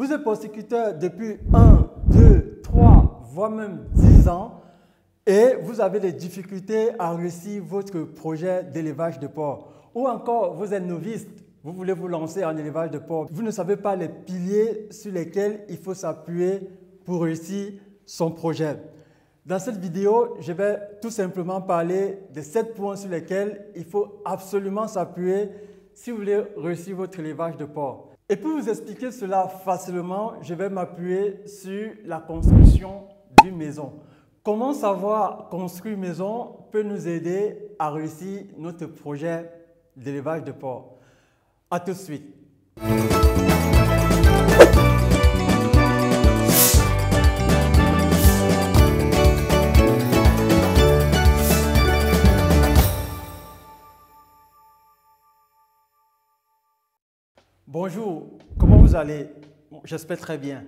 Vous êtes porciculteur depuis 1, 2, 3, voire même 10 ans et vous avez des difficultés à réussir votre projet d'élevage de porc. Ou encore, vous êtes novice, vous voulez vous lancer en élevage de porc. Vous ne savez pas les piliers sur lesquels il faut s'appuyer pour réussir son projet. Dans cette vidéo, je vais tout simplement parler des 7 points sur lesquels il faut absolument s'appuyer si vous voulez réussir votre élevage de porc. Et pour vous expliquer cela facilement, je vais m'appuyer sur la construction d'une maison. Comment savoir construire une maison peut nous aider à réussir notre projet d'élevage de porc. A tout de suite. Bonjour, comment vous allez? J'espère très bien.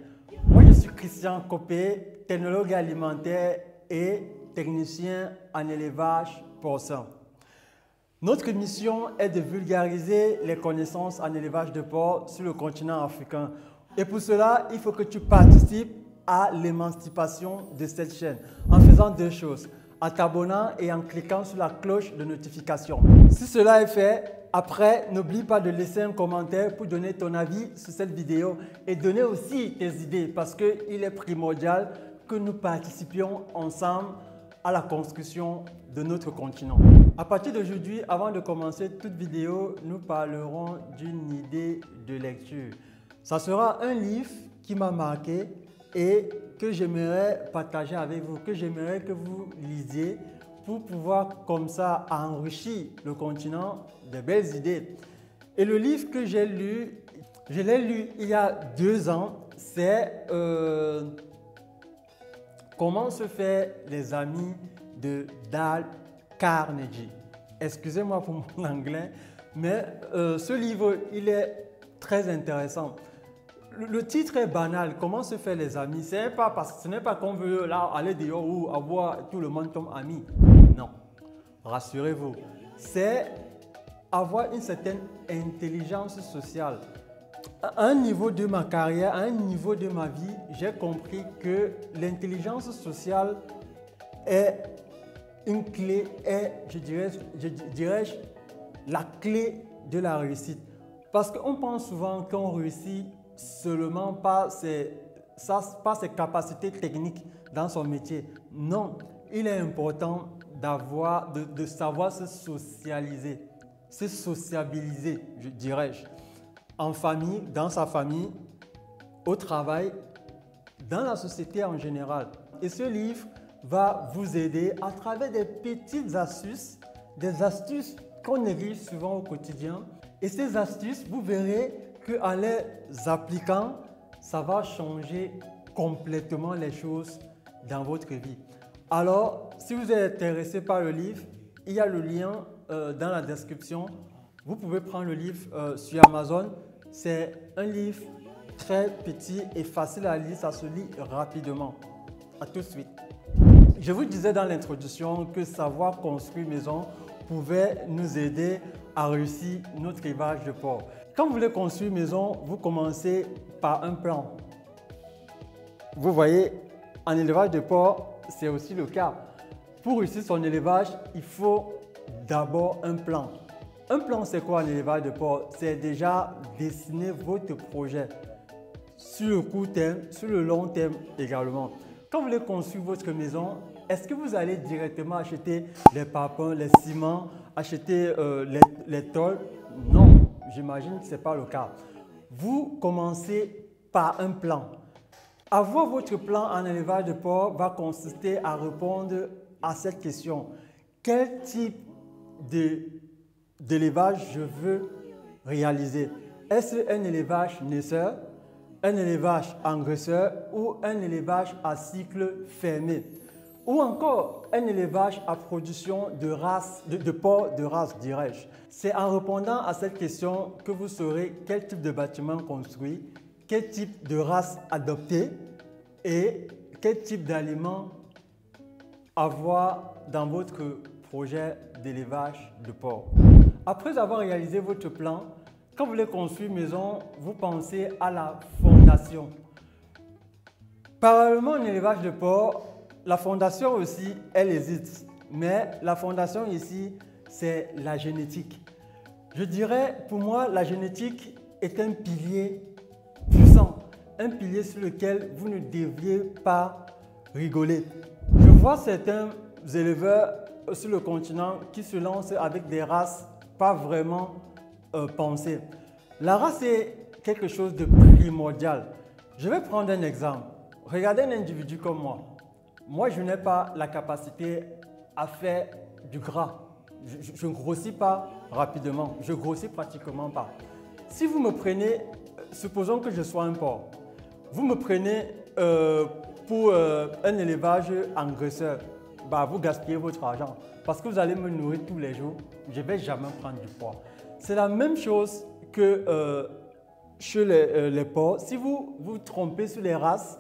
Moi, je suis Christian Copé, technologue alimentaire et technicien en élevage porcin. Notre mission est de vulgariser les connaissances en élevage de porc sur le continent africain. Et pour cela, il faut que tu participes à l'émancipation de cette chaîne en faisant 2 choses. En t'abonnant et en cliquant sur la cloche de notification. Si cela est fait, après, n'oublie pas de laisser un commentaire pour donner ton avis sur cette vidéo et donner aussi tes idées parce qu'il est primordial que nous participions ensemble à la construction de notre continent. À partir d'aujourd'hui, avant de commencer toute vidéo, nous parlerons d'une idée de lecture. Ça sera un livre qui m'a marqué et que j'aimerais partager avec vous, que j'aimerais que vous lisiez pour pouvoir comme ça enrichir le continent de belles idées. Et le livre que j'ai lu, je l'ai lu il y a 2 ans, c'est Comment se faire les amis de Dale Carnegie. Excusez-moi pour mon anglais, mais ce livre, il est très intéressant. Le titre est banal, comment se faire les amis. Ce n'est pas qu'on veut là aller dehors ou avoir tout le monde comme ami. Non, rassurez-vous. C'est avoir une certaine intelligence sociale. À un niveau de ma carrière, à un niveau de ma vie, j'ai compris que l'intelligence sociale est une clé, je dirais, la clé de la réussite. Parce qu'on pense souvent qu'on réussit seulement par ses capacités techniques dans son métier. Non, il est important de savoir se socialiser, se sociabiliser, dirais-je, en famille, dans sa famille, au travail, dans la société en général. Et ce livre va vous aider à travers des petites astuces, des astuces qu'on néglige souvent au quotidien. Et ces astuces, vous verrez qu'en les appliquant, ça va changer complètement les choses dans votre vie. Alors, si vous êtes intéressé par le livre, il y a le lien dans la description. Vous pouvez prendre le livre sur Amazon. C'est un livre très petit et facile à lire, ça se lit rapidement. À tout de suite. Je vous disais dans l'introduction que savoir construire maison pouvait nous aider à réussir notre élevage de porc. Quand vous voulez construire une maison, vous commencez par un plan. Vous voyez, en élevage de porc, c'est aussi le cas. Pour réussir son élevage, il faut d'abord un plan. Un plan, c'est quoi l'élevage de porc? C'est déjà dessiner votre projet sur le court terme, sur le long terme également. Quand vous voulez construire votre maison, est-ce que vous allez directement acheter les parpaings, les ciments, acheter les tôles? Non, j'imagine que ce n'est pas le cas. Vous commencez par un plan. Avoir votre plan en élevage de porc va consister à répondre à cette question. Quel type d'élevage je veux réaliser? Est-ce un élevage naisseur, un élevage engraisseur ou un élevage à cycle fermé? Ou encore un élevage à production de porc de race, dirais-je. C'est en répondant à cette question que vous saurez quel type de bâtiment construire, quel type de race adopter et quel type d'aliments avoir dans votre projet d'élevage de porc. Après avoir réalisé votre plan, quand vous voulez construire une maison, vous pensez à la fondation fondation. Parallèlement en élevage de porc, la fondation aussi, elle existe. Mais la fondation ici, c'est la génétique. Je dirais, pour moi, la génétique est un pilier puissant, un pilier sur lequel vous ne devriez pas rigoler. Je vois certains éleveurs sur le continent qui se lancent avec des races pas vraiment pensées. La race est quelque chose de primordial. Je vais prendre un exemple. Regardez un individu comme moi. Moi, je n'ai pas la capacité à faire du gras. Je ne grossis pas rapidement. Je grossis pratiquement pas. Si vous me prenez, supposons que je sois un porc, vous me prenez pour un élevage engraisseur, bah, vous gaspillez votre argent parce que vous allez me nourrir tous les jours. Je ne vais jamais prendre du poids. C'est la même chose que chez les porcs. Si vous vous trompez sur les races,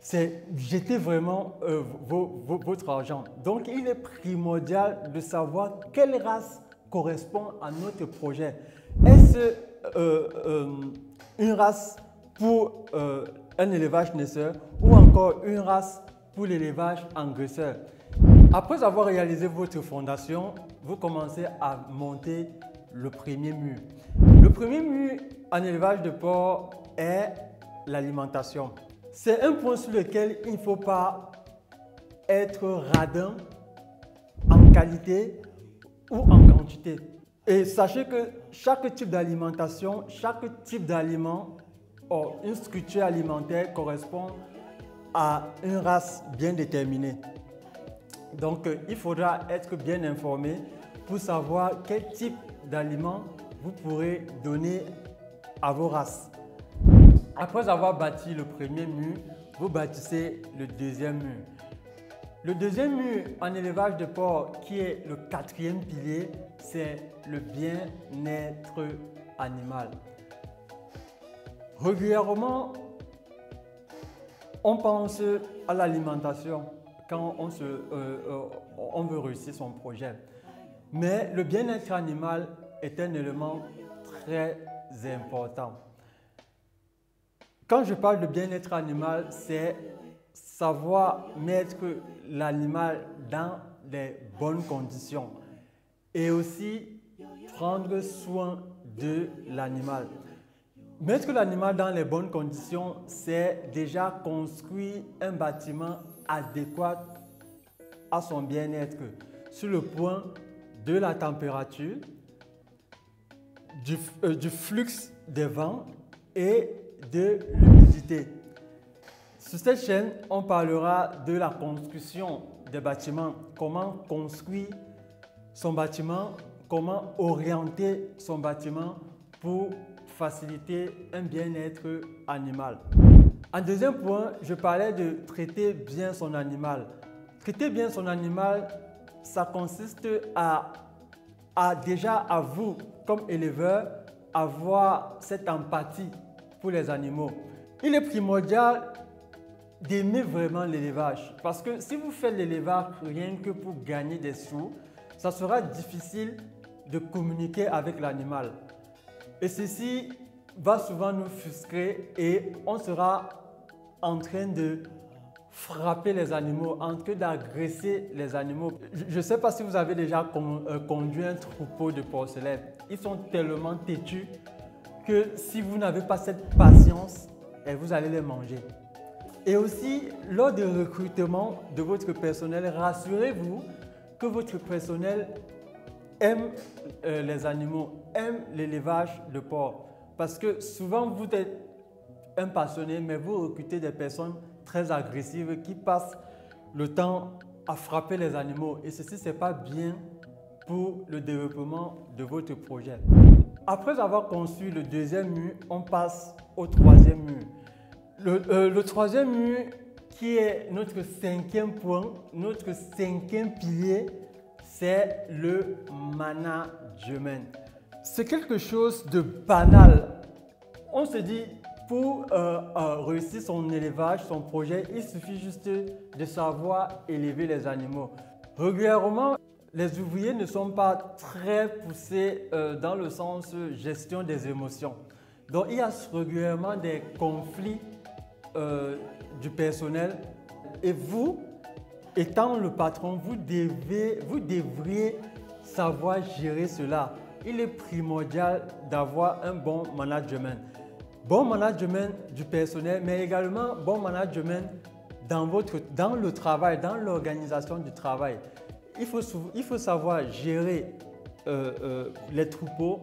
c'est jeter vraiment votre argent. Donc, il est primordial de savoir quelle race correspond à notre projet. Est-ce une race pour un élevage naisseur ou encore une race pour l'élevage engraisseur? Après avoir réalisé votre fondation, vous commencez à monter le premier mur. Le premier mur en élevage de porc est l'alimentation. C'est un point sur lequel il ne faut pas être radin en qualité ou en quantité. Et sachez que chaque type d'alimentation, chaque type d'aliment, une structure alimentaire correspond à une race bien déterminée. Donc, il faudra être bien informé pour savoir quel type d'aliment vous pourrez donner à vos races. Après avoir bâti le premier mur, vous bâtissez le deuxième mur. Le deuxième mur en élevage de porc, qui est le quatrième pilier, c'est le bien-être animal. Régulièrement, on pense à l'alimentation quand on veut réussir son projet. Mais le bien-être animal est un élément très important. Quand je parle de bien-être animal, c'est savoir mettre l'animal dans les bonnes conditions et aussi prendre soin de l'animal. Mettre l'animal dans les bonnes conditions, c'est déjà construire un bâtiment adéquat à son bien-être sur le point de la température, du flux des vents et de l'humidité. Sur cette chaîne, on parlera de la construction des bâtiments, comment construire son bâtiment, comment orienter son bâtiment pour faciliter un bien-être animal. En deuxième point, je parlais de traiter bien son animal. Traiter bien son animal, ça consiste à vous, comme éleveur, avoir cette empathie pour les animaux. Il est primordial d'aimer vraiment l'élevage parce que si vous faites l'élevage rien que pour gagner des sous, ça sera difficile de communiquer avec l'animal. Et ceci va souvent nous frustrer et on sera en train de frapper les animaux, en train d'agresser les animaux. Je ne sais pas si vous avez déjà conduit un troupeau de porcelaine. Ils sont tellement têtus que si vous n'avez pas cette patience, vous allez les manger. Et aussi, lors du recrutement de votre personnel, rassurez-vous que votre personnel aime les animaux, aime l'élevage de porc. Parce que souvent, vous êtes un passionné, mais vous recrutez des personnes très agressives qui passent le temps à frapper les animaux. Et ceci, ce n'est pas bien pour le développement de votre projet. Après avoir construit le deuxième mur, on passe au troisième mur. Le troisième mur, qui est notre cinquième point, notre cinquième pilier, c'est le management. C'est quelque chose de banal. On se dit, pour réussir son élevage, son projet, il suffit juste de savoir élever les animaux. Régulièrement, les ouvriers ne sont pas très poussés dans le sens gestion des émotions. Donc, il y a régulièrement des conflits du personnel et vous, étant le patron, vous devriez savoir gérer cela. Il est primordial d'avoir un bon management. Bon management du personnel, mais également bon management dans le travail, dans l'organisation du travail. Il faut savoir gérer les troupeaux,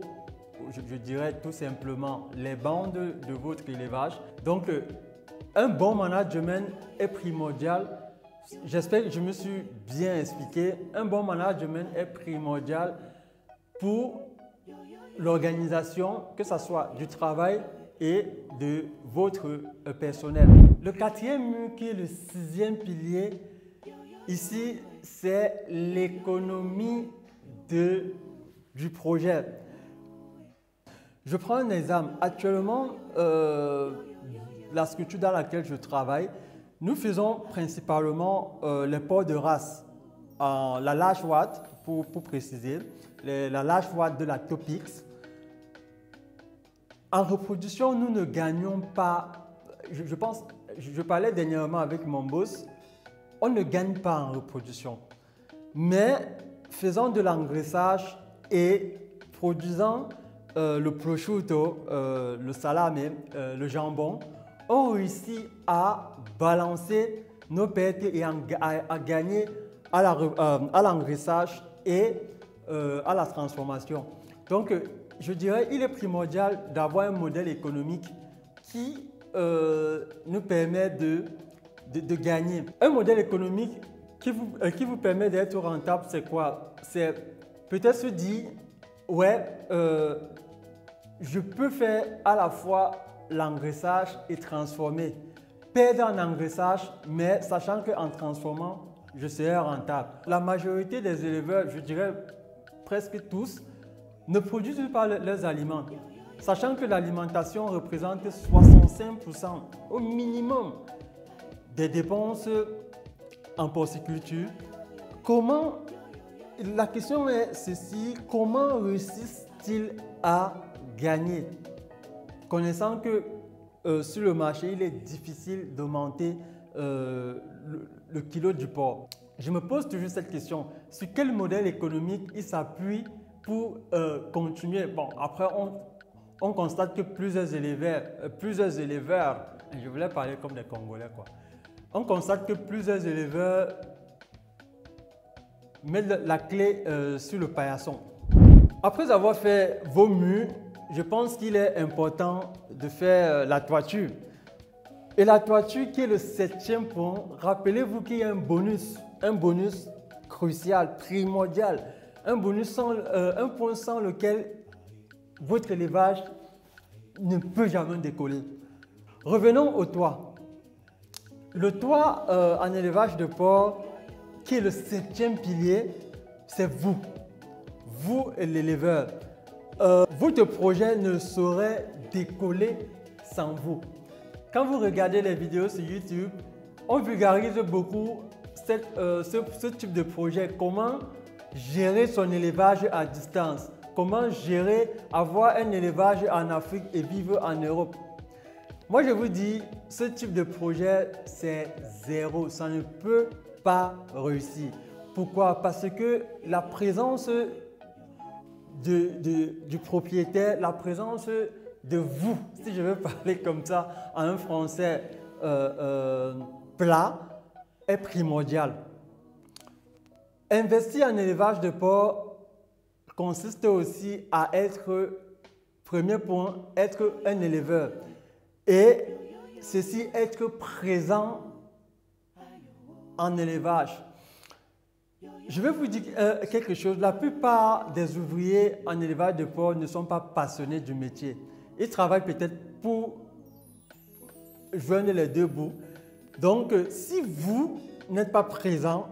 je dirais tout simplement les bandes de votre élevage. Donc, un bon management est primordial. J'espère que je me suis bien expliqué. Un bon management est primordial pour l'organisation, que ce soit du travail et de votre personnel. Le quatrième mur, qui est le sixième pilier, ici, c'est l'économie du projet. Je prends un exemple. Actuellement, la structure dans laquelle je travaille, nous faisons principalement les porcs de race, la large watt pour préciser, la large watt de la Topix. En reproduction, nous ne gagnons pas, je parlais dernièrement avec mon boss, on ne gagne pas en reproduction. Mais faisant de l'engraissage et produisant le prosciutto, le salame, le jambon, on réussit à balancer nos pertes et à gagner à l'engraissage et à la transformation. Donc, je dirais qu'il est primordial d'avoir un modèle économique qui nous permet de gagner. Un modèle économique qui vous permet d'être rentable, c'est quoi? C'est peut-être se dire, ouais, je peux faire à la fois l'engraissage et transformer. Perdre en engraissage, mais sachant qu'en transformant, je serai rentable. La majorité des éleveurs, je dirais presque tous, ne produisent pas leurs aliments, sachant que l'alimentation représente 65% au minimum des dépenses en porciculture. La question est ceci, comment réussissent-ils à gagner? Connaissant que sur le marché, il est difficile d'augmenter le kilo du porc. Je me pose toujours cette question, sur quel modèle économique il s'appuie pour continuer? Bon, après, on constate que plusieurs éleveurs, je voulais parler comme des Congolais, quoi. On constate que plusieurs éleveurs mettent la clé sur le paillasson. Après avoir fait vos murs, je pense qu'il est important de faire la toiture. Et la toiture qui est le septième point, rappelez-vous qu'il y a un bonus crucial, primordial, un point sans lequel votre élevage ne peut jamais décoller. Revenons au toit. Le toit en élevage de porc, qui est le septième pilier, c'est vous l'éleveur. Votre projet ne saurait décoller sans vous. Quand vous regardez les vidéos sur YouTube, on vulgarise beaucoup ce type de projet. Comment gérer son élevage à distance? Comment avoir un élevage en Afrique et vivre en Europe? Moi, je vous dis, ce type de projet, c'est zéro. Ça ne peut pas réussir. Pourquoi? Parce que la présence du propriétaire, la présence de vous, si je veux parler comme ça en un français plat, est primordial. Investir en élevage de porc consiste aussi à être, premier point, être un éleveur. Et ceci, être présent en élevage. Je vais vous dire quelque chose. La plupart des ouvriers en élevage de porc ne sont pas passionnés du métier. Ils travaillent peut-être pour joindre les deux bouts. Donc, si vous n'êtes pas présent,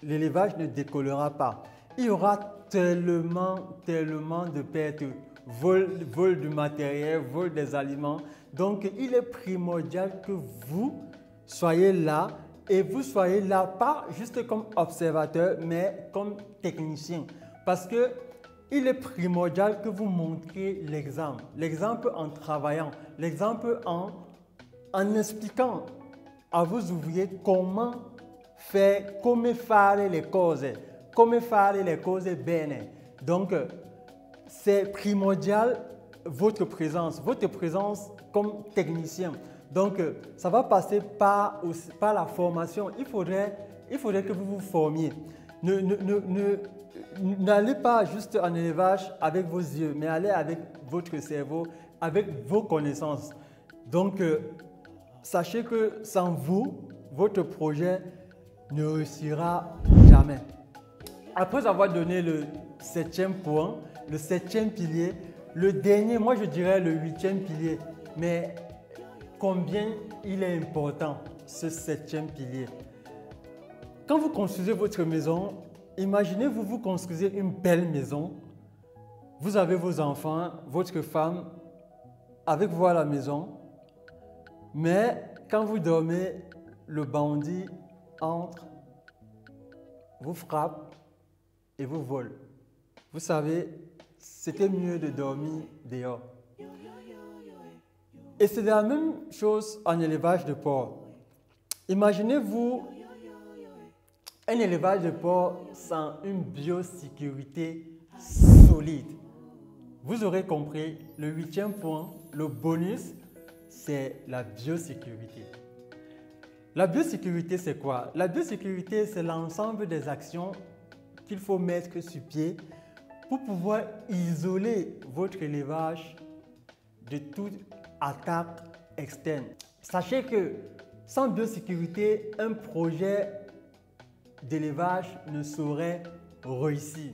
l'élevage ne décollera pas. Il y aura tellement de pertes, vol du matériel, vol des aliments. Donc, il est primordial que vous soyez là et vous soyez là pas juste comme observateur, mais comme technicien. Parce que il est primordial que vous montriez l'exemple. L'exemple en travaillant, l'exemple en expliquant à vos ouvriers comment faire, come fare le cose, come fare le cose bene. Donc, c'est primordial votre présence comme technicien. Donc, ça va passer par la formation. Il faudrait que vous vous formiez. N'allez pas juste en élevage avec vos yeux, mais allez avec votre cerveau, avec vos connaissances. Donc, sachez que sans vous, votre projet ne réussira jamais. Après avoir donné le 7e point, le 7e pilier, le dernier, moi je dirais le 8e pilier, mais combien il est important ce 7e pilier. Quand vous construisez votre maison, imaginez-vous, vous construisez une belle maison, vous avez vos enfants, votre femme avec vous à la maison, mais quand vous dormez, le bandit entre, vous frappe et vous vole. Vous savez, c'était mieux de dormir dehors. Et c'est la même chose en élevage de porc. Imaginez-vous un élevage de porc sans une biosécurité solide. Vous aurez compris, le 8e point, le bonus, c'est la biosécurité. La biosécurité, c'est quoi? La biosécurité, c'est l'ensemble des actions qu'il faut mettre sur pied pour pouvoir isoler votre élevage de toute attaque externe. Sachez que sans biosécurité, un projet d'élevage ne saurait réussir.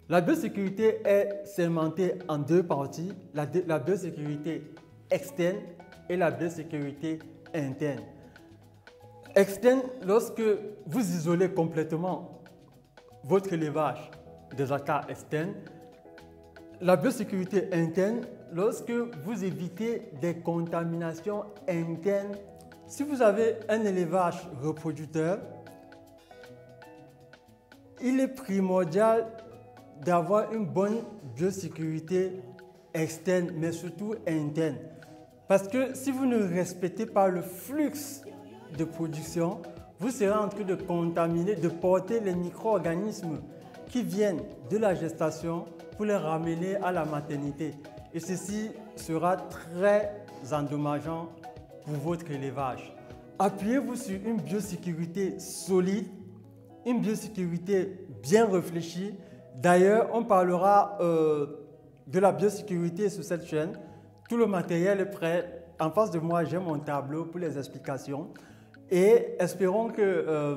La biosécurité est segmentée en deux parties, la biosécurité externe et la biosécurité interne. Externe, lorsque vous isolez complètement votre élevage des attaques externes. La biosécurité interne, lorsque vous évitez des contaminations internes. Si vous avez un élevage reproducteur, il est primordial d'avoir une bonne biosécurité externe, mais surtout interne. Parce que si vous ne respectez pas le flux de production, vous serez en train de contaminer, de porter les micro-organismes qui viennent de la gestation pour les ramener à la maternité. Et ceci sera très endommageant pour votre élevage. Appuyez-vous sur une biosécurité solide, une biosécurité bien réfléchie. D'ailleurs, on parlera de la biosécurité sur cette chaîne. Tout le matériel est prêt. En face de moi, j'ai mon tableau pour les explications. Et espérons que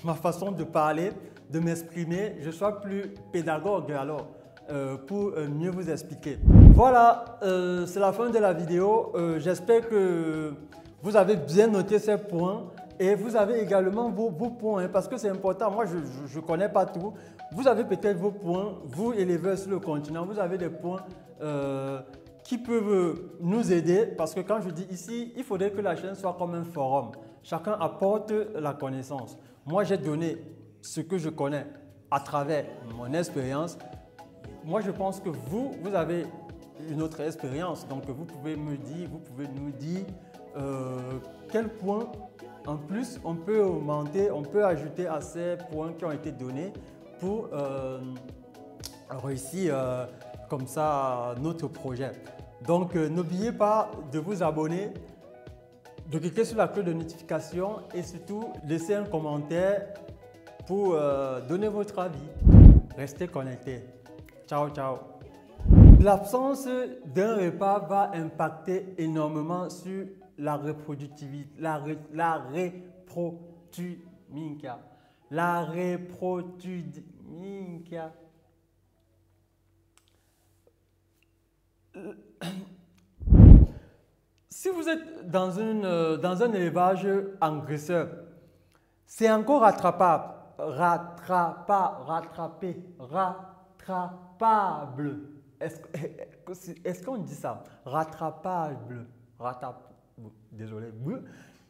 ma façon de parler, de m'exprimer, je sois plus pédagogue alors pour mieux vous expliquer. Voilà, c'est la fin de la vidéo. J'espère que vous avez bien noté ces points et vous avez également vos points, hein, parce que c'est important. Moi, je ne connais pas tout. Vous avez peut-être vos points, vous éleveurs sur le continent, vous avez des points qui peuvent nous aider, parce que quand je dis ici, il faudrait que la chaîne soit comme un forum. Chacun apporte la connaissance. Moi, j'ai donné ce que je connais à travers mon expérience. Moi, je pense que vous avez une autre expérience. Donc, vous pouvez me dire, vous pouvez nous dire quels points en plus on peut augmenter, on peut ajouter à ces points qui ont été donnés pour réussir comme ça notre projet. Donc, n'oubliez pas de vous abonner, de cliquer sur la cloche de notification et surtout laisser un commentaire pour donner votre avis. Restez connectés. Ciao, ciao. L'absence d'un repas va impacter énormément sur la reproductivité, la reproductivité. Si vous êtes dans un élevage engraisseur, c'est encore rattrapable. Est-ce qu'on dit ça? Rattrapable. Désolé.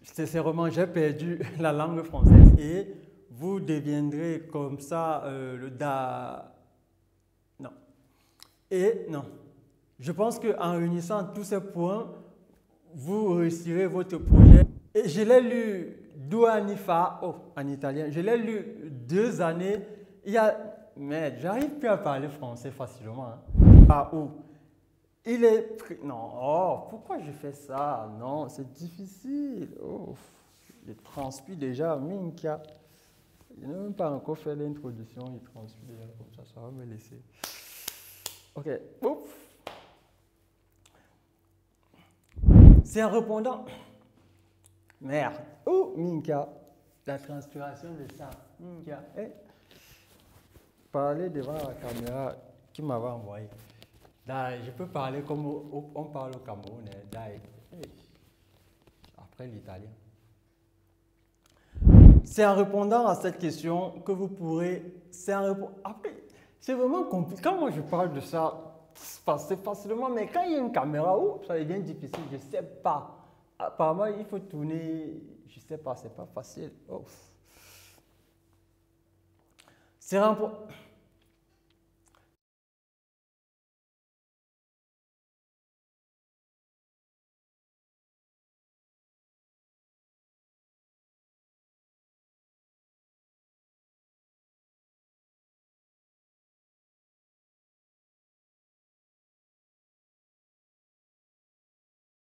Sincèrement, j'ai perdu la langue française. Et vous deviendrez comme ça Et non, je pense qu'en réunissant tous ces points, vous réussirez votre projet. Et je l'ai lu Douanifa, oh, en italien, je l'ai lu 2 années. Il y a, mais j'arrive plus à parler français facilement. Hein. Ah, où? Il est pris. Non, oh, pourquoi je fais ça? Non, c'est difficile. Oh, je transpire déjà, Minka. Je n'ai même pas encore fait l'introduction, je transpire déjà comme ça va me laisser. Ok, oups. C'est en répondant. Merde. Oh, Minka. La transpiration de ça. Minka. Eh? Parler devant la caméra qui m'avait envoyé. Je peux parler comme on parle au Cameroun. Après l'italien. C'est en répondant à cette question que vous pourrez. Après, c'est vraiment compliqué. Quand moi je parle de ça, c'est facilement, mais quand il y a une caméra, ça devient difficile. Je ne sais pas. Apparemment, il faut tourner. Je ne sais pas, c'est pas facile. Oh. C'est